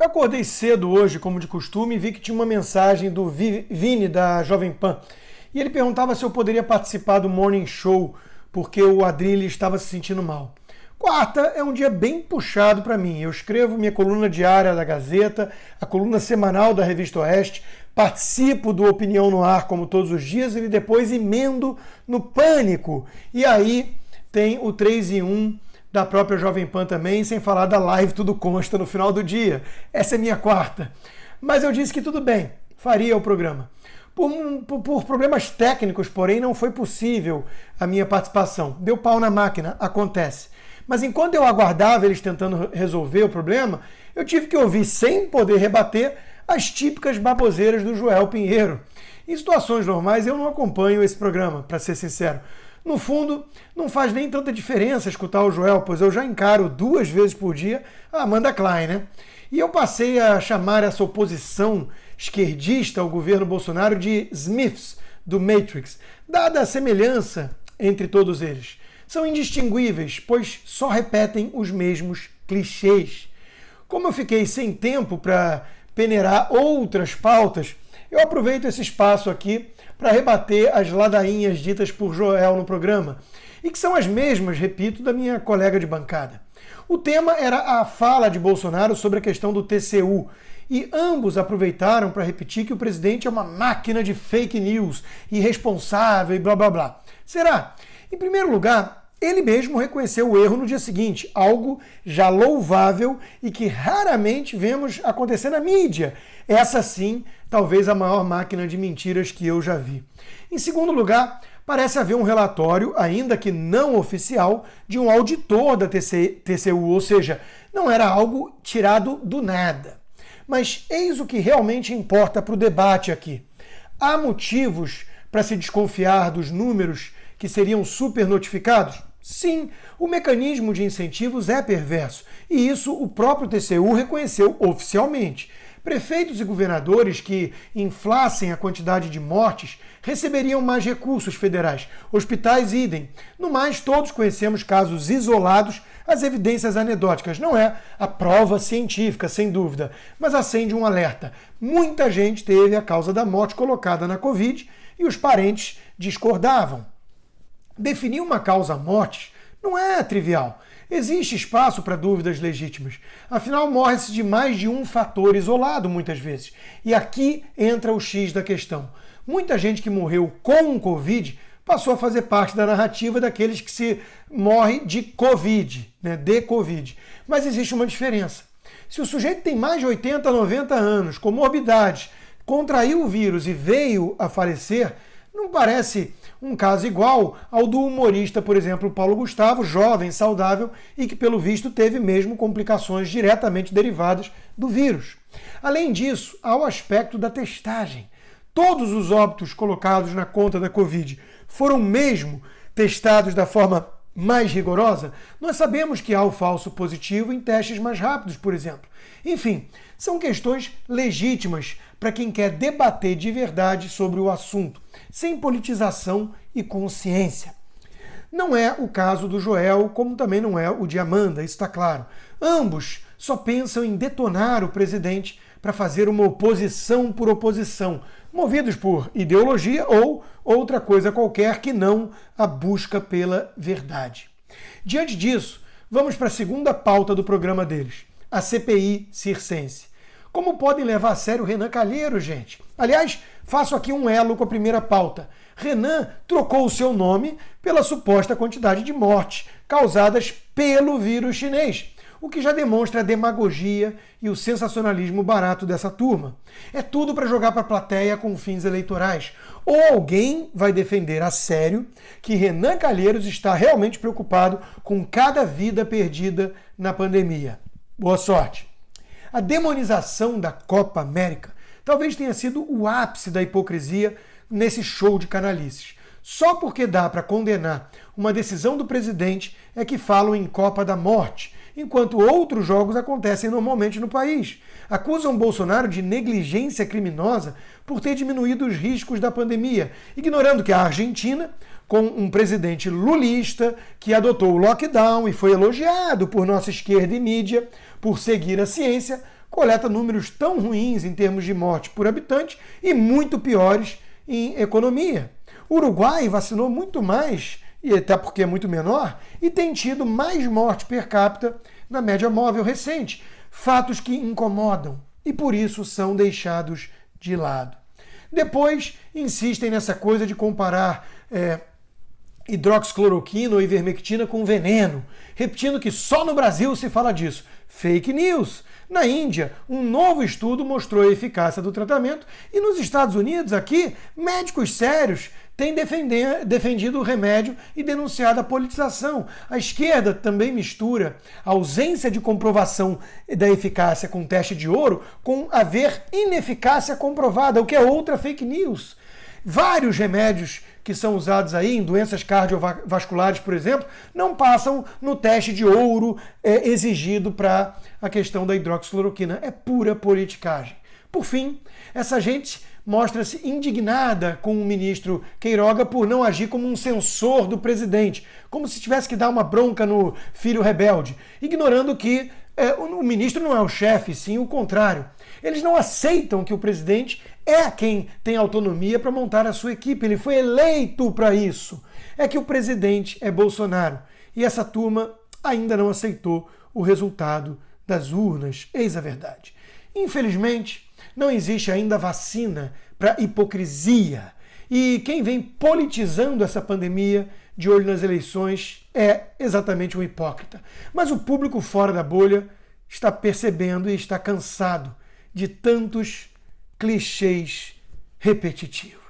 Eu acordei cedo hoje, como de costume, e vi que tinha uma mensagem do Vini da Jovem Pan. E ele perguntava se eu poderia participar do Morning Show, porque o Adrilles estava se sentindo mal. Quarta é um dia bem puxado para mim. Eu escrevo minha coluna diária da Gazeta, a coluna semanal da Revista Oeste, participo do Opinião no Ar como todos os dias e depois emendo no Pânico. E aí tem o 3 em 1 da própria Jovem Pan também, sem falar da live Tudo Consta no final do dia. Essa é minha quarta. Mas eu disse que tudo bem, faria o programa. Por problemas técnicos, porém, não foi possível a minha participação. Deu pau na máquina, acontece. Mas enquanto eu aguardava eles tentando resolver o problema, eu tive que ouvir, sem poder rebater, as típicas baboseiras do Joel Pinheiro. Em situações normais, eu não acompanho esse programa, para ser sincero. No fundo, não faz nem tanta diferença escutar o Joel, pois eu já encaro 2 vezes por dia a Amanda Klein, né? E eu passei a chamar essa oposição esquerdista ao governo Bolsonaro de Smiths, do Matrix, dada a semelhança entre todos eles. São indistinguíveis, pois só repetem os mesmos clichês. Como eu fiquei sem tempo para peneirar outras pautas, eu aproveito esse espaço aqui para rebater as ladainhas ditas por Joel no programa, e que são as mesmas, repito, da minha colega de bancada. O tema era a fala de Bolsonaro sobre a questão do TCU, e ambos aproveitaram para repetir que o presidente é uma máquina de fake news, irresponsável e blá blá blá. Será? Em primeiro lugar, ele mesmo reconheceu o erro no dia seguinte, algo já louvável e que raramente vemos acontecer na mídia. Essa sim, talvez a maior máquina de mentiras que eu já vi. Em segundo lugar, parece haver um relatório, ainda que não oficial, de um auditor da TCU, ou seja, não era algo tirado do nada. Mas eis o que realmente importa para o debate aqui. Há motivos para se desconfiar dos números que seriam supernotificados? Sim, o mecanismo de incentivos é perverso, e isso o próprio TCU reconheceu oficialmente. Prefeitos e governadores que inflassem a quantidade de mortes receberiam mais recursos federais, hospitais idem. No mais, todos conhecemos casos isolados, as evidências anedóticas. Não é a prova científica, sem dúvida, mas acende um alerta. Muita gente teve a causa da morte colocada na Covid e os parentes discordavam. Definir uma causa-morte não é trivial. Existe espaço para dúvidas legítimas. Afinal, morre-se de mais de um fator isolado, muitas vezes. E aqui entra o X da questão. Muita gente que morreu com Covid passou a fazer parte da narrativa daqueles que se morrem de Covid, né, de Covid. Mas existe uma diferença. Se o sujeito tem mais de 80, 90 anos, comorbidades, contraiu o vírus e veio a falecer, não parece um caso igual ao do humorista, por exemplo, Paulo Gustavo, jovem, saudável e que, pelo visto, teve mesmo complicações diretamente derivadas do vírus. Além disso, há o aspecto da testagem. Todos os óbitos colocados na conta da Covid foram mesmo testados da forma mais rigorosa? Nós sabemos que há o falso positivo em testes mais rápidos, por exemplo. Enfim, são questões legítimas para quem quer debater de verdade sobre o assunto, sem politização e consciência. Não é o caso do Joel, como também não é o de Amanda, isso está claro. Ambos só pensam em detonar o presidente para fazer uma oposição por oposição, movidos por ideologia ou outra coisa qualquer que não a busca pela verdade. Diante disso, vamos para a segunda pauta do programa deles, a CPI circense. Como podem levar a sério Renan Calheiros, gente? Aliás, faço aqui um elo com a primeira pauta. Renan trocou o seu nome pela suposta quantidade de mortes causadas pelo vírus chinês, o que já demonstra a demagogia e o sensacionalismo barato dessa turma. É tudo para jogar para a plateia com fins eleitorais. Ou alguém vai defender a sério que Renan Calheiros está realmente preocupado com cada vida perdida na pandemia. Boa sorte! A demonização da Copa América talvez tenha sido o ápice da hipocrisia nesse show de canalices. Só porque dá para condenar uma decisão do presidente é que falam em Copa da Morte, enquanto outros jogos acontecem normalmente no país. Acusam Bolsonaro de negligência criminosa por ter diminuído os riscos da pandemia, ignorando que a Argentina, com um presidente lulista que adotou o lockdown e foi elogiado por nossa esquerda e mídia por seguir a ciência, coleta números tão ruins em termos de morte por habitante e muito piores em economia. O Uruguai vacinou muito mais, e até porque é muito menor, e tem tido mais morte per capita na média móvel recente. Fatos que incomodam e por isso são deixados de lado. Depois insistem nessa coisa de comparar hidroxicloroquina ou ivermectina com veneno, repetindo que só no Brasil se fala disso. Fake news! Na Índia, um novo estudo mostrou a eficácia do tratamento e nos Estados Unidos, aqui, médicos sérios têm defendido o remédio e denunciado a politização. A esquerda também mistura a ausência de comprovação da eficácia com teste de ouro com haver ineficácia comprovada, o que é outra fake news. Vários remédios que são usados aí em doenças cardiovasculares, por exemplo, não passam no teste de ouro exigido para a questão da hidroxicloroquina. É pura politicagem. Por fim, essa gente mostra-se indignada com o ministro Queiroga por não agir como um censor do presidente, como se tivesse que dar uma bronca no filho rebelde, ignorando que o ministro não é o chefe, sim o contrário. Eles não aceitam que o presidente é quem tem autonomia para montar a sua equipe. Ele foi eleito para isso. É que o presidente é Bolsonaro. E essa turma ainda não aceitou o resultado das urnas. Eis a verdade. Infelizmente, não existe ainda vacina para hipocrisia. E quem vem politizando essa pandemia de olho nas eleições é exatamente um hipócrita. Mas o público fora da bolha está percebendo e está cansado de tantos clichês repetitivos.